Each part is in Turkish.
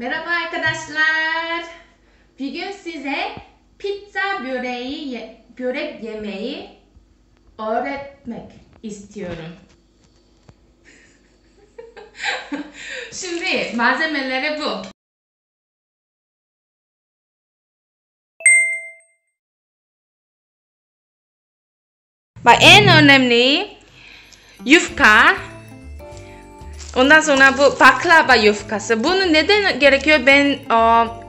Merhaba arkadaşlar. Bugün size pizza börek yemeği öğretmek istiyorum. Şimdi malzemeleri bu. Bak, en önemli yufka. Ondan sonra bu baklava yufkası. Bunu neden gerekiyor? Ben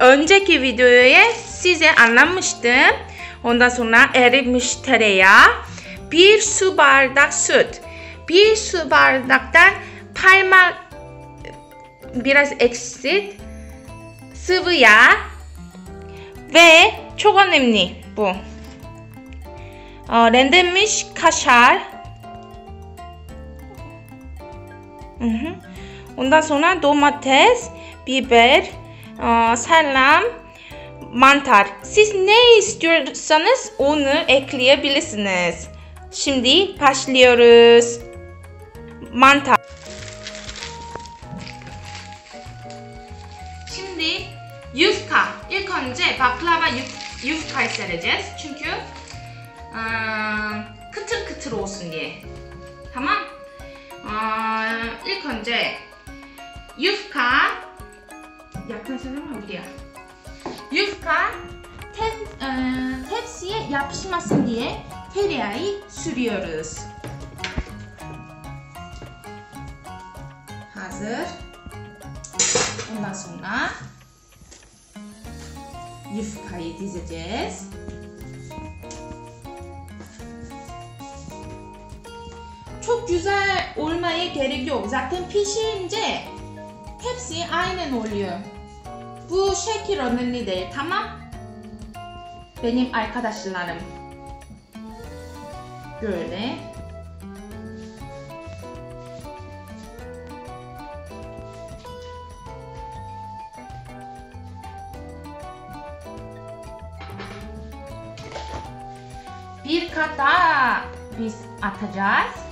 önceki videoya size anlatmıştım. Ondan sonra erimiş tereyağı, bir su bardak süt, bir su bardaktan parmak biraz eksik sıvı yağ ve çok önemli bu. Rendelenmiş kaşar. Ondan sonra domates, biber, salam, mantar. Siz ne istiyorsanız onu ekleyebilirsiniz. Şimdi başlıyoruz. Mantar. Şimdi yufka. İlk önce baklava yufkayı sereceğiz. Çünkü kıtır kıtır olsun diye. Tamam. İlk önce yufka yaklaşalım buraya. Yufka tepsiye yapışmasın diye tereyağı sürüyoruz. Hazır. Ondan sonra yufkayı dizeceğiz. Çok güzel olmaya gerek yok. Zaten pişirince hepsi aynen oluyor. Bu şekil önemli değil, tamam? Benim arkadaşlarım böyle. Bir kat daha biz atacağız.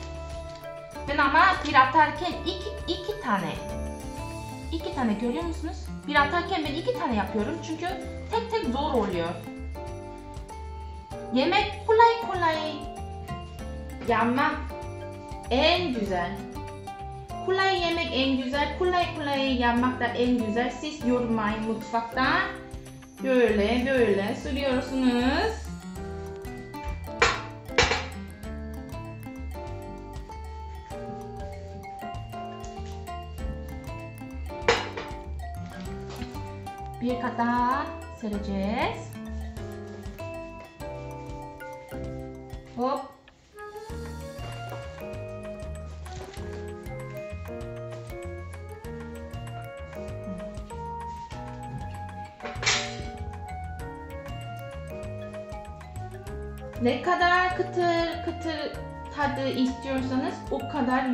Ben ama bir atarken iki tane görüyor musunuz? Bir atarken ben 2 tane yapıyorum çünkü tek tek zor oluyor. Yemek kolay yapmak en güzel. Kolay yemek en güzel, kolay yapmak da en güzel. Siz yormayın mutfakta. Böyle sürüyorsunuz. Bir kat daha sereceğiz. Hop. Ne kadar kıtır tadı istiyorsanız o kadar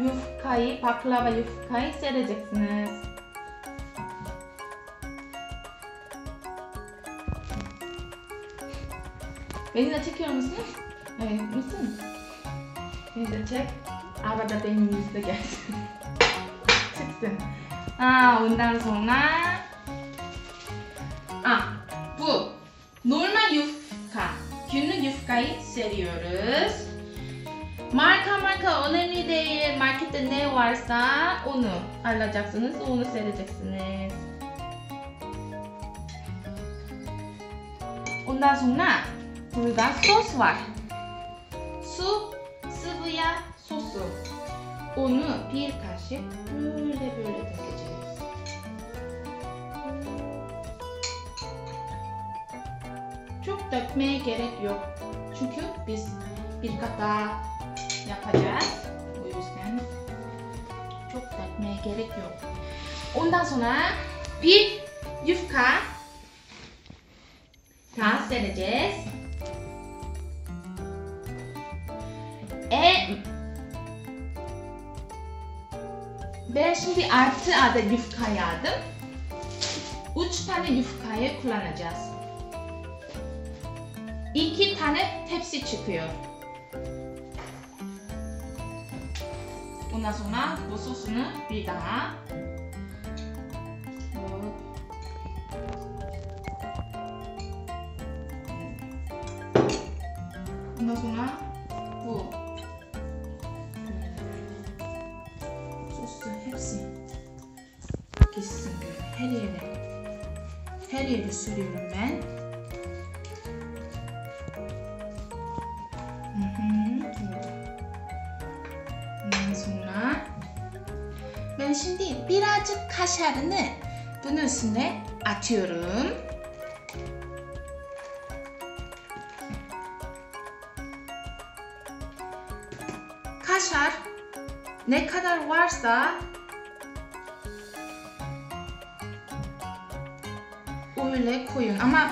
baklava yufkayı sereceksiniz. Beni de çekiyor musunuz? Evet, mısın? Beni de çek. Arada benim yüzde gelsin. Çıksın. Ondan sonra bu normal yufka. Günlük yufkayı seriyoruz. Marka önemli değil. Markette ne varsa onu alacaksınız, onu sereceksiniz. Ondan sonra burada sos var. Sıvı yağ sosu. Onu bir kaşık böyle dökeceğiz. Çok dökmeye gerek yok. Çünkü biz bir kat daha yapacağız. O yüzden çok dökmeye gerek yok. Ondan sonra bir yufka daha sereceğiz. Ben şimdi 6 adet yufka aldım. 3 tane yufkayı kullanacağız. 2 tane tepsi çıkıyor. Ondan sonra bu sosunu bir daha Ondan sonra bu. Sosu hepsi gitsin böyle her yere. Her yere sürüyorum ben. Ondan sonra ben şimdi birazcık kaşarını bunun üstüne atıyorum. Kaşar ne kadar varsa öyle koyun ama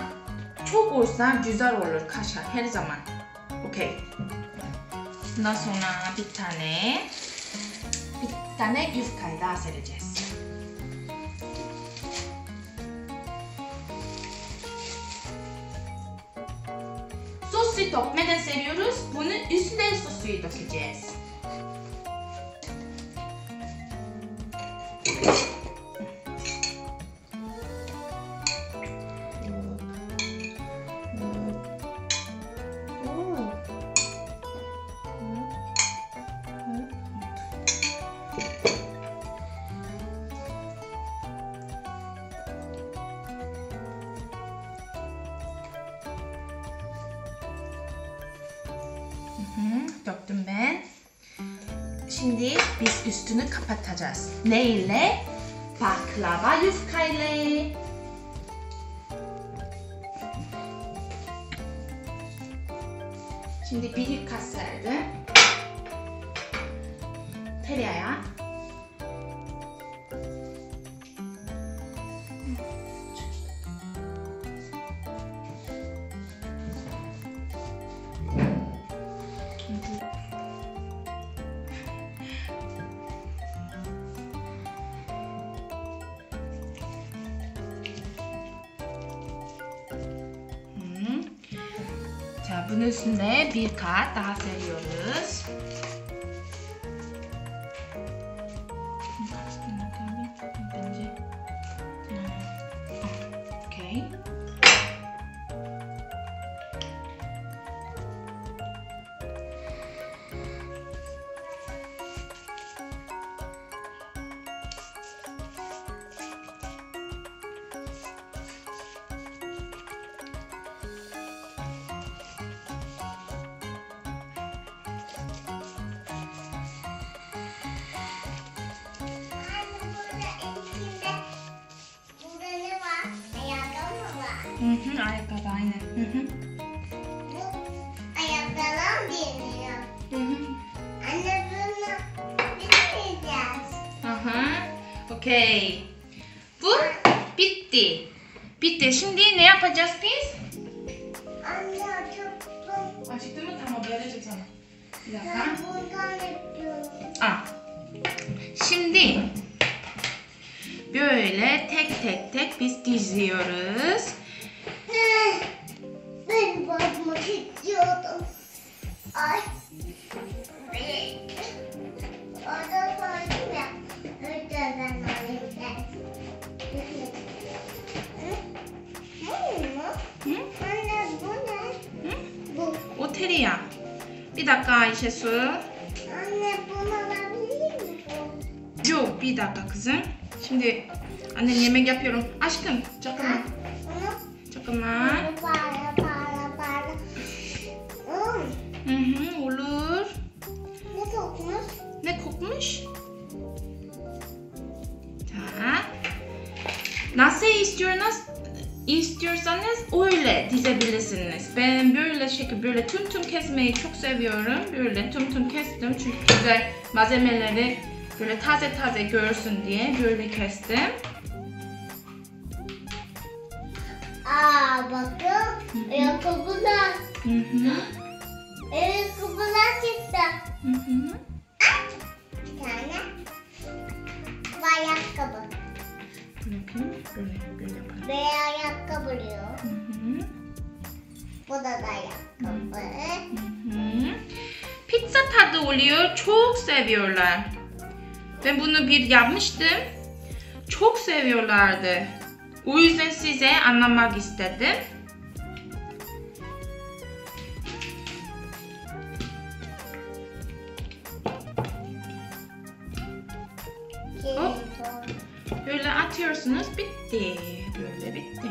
çok olsa güzel olur kaşar her zaman. Okey. Bundan sonra bir tane yufkayı daha sereceğiz. Sosu dökmeden seriyoruz. Bunun üstüne sosu dökeceğiz. Döktüm ben. Şimdi biz üstünü kapatacağız. Ne ile? Baklava yufkayla. Şimdi bir kaşardı. Tereyağı. Bunun üstüne bir kat daha seriyoruz. Okay. Ayakkabı aynen. Bu ayakkabıdan bilmiyor. Anne bunu bilmeyeceğiz. Okey. Bu bitti. Bitti. Şimdi ne yapacağız biz? Anne acıktım. Acıktı mı? Tamam vereceğim sana. Bir dakika. Ben buradan yapıyorum. Şimdi böyle tek biz diziyoruz. Ben bakmak istiyordum. Ay. Orada koydum ya. Öyle ben alayım ben. Anne bu ne? Bu. O tereyağı. Bir dakika Ayşe Su. Anne bunu alabilir miyim? Yok bir dakika kızım. Şimdi annem yemek yapıyorum. Aşkım çakılma. Çakılma. Para. Olur. Ne kokmuş? Ne kokmuş? Tak. Nasıl istiyorsanız öyle dizebilirsiniz. Ben böyle şekil böyle tüm kesmeyi çok seviyorum. Böyle tüm kestim çünkü güzel malzemeleri böyle taze görsün diye böyle kestim. Bakın. Ayakkabılar. Ayakkabılar çıktı. Bir tane. Bu ayakkabı. Böyle yapalım. Ve ayakkabı diyor. Bu da ayakkabı. Pizza tadı oluyor. Çok seviyorlar. Ben bunu bir yapmıştım. Çok seviyorlardı. O yüzden size anlatmak istedim. Hop. Böyle atıyorsunuz, bitti. Böyle bitti.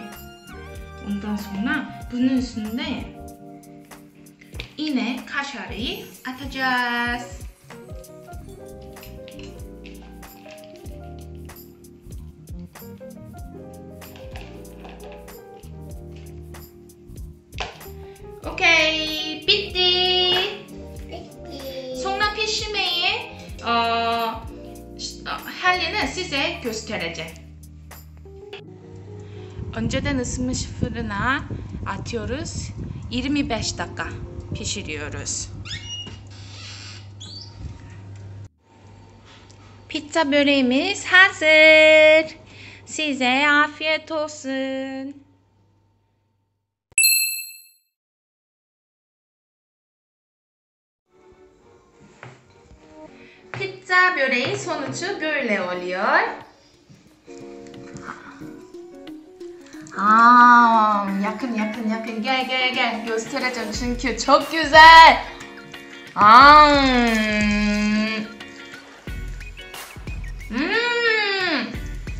Ondan sonra bunun üstünde yine kaşarı atacağız. Okey, bitti. Sonra pişirmeyi halini size göstereceğim. Önceden ısınmış fırına atıyoruz. 25 dakika pişiriyoruz. Pizza böreğimiz hazır. Size afiyet olsun. Pizza böreği sonucu böyle oluyor. Yakın gel göstereceğim çünkü çok güzel.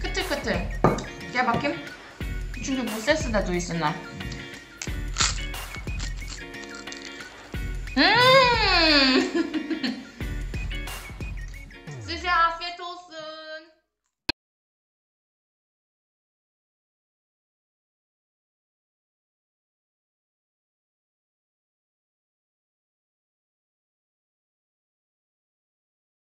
Kıtır kıtır. Gel bakayım. Çünkü bu sesi de duysunlar.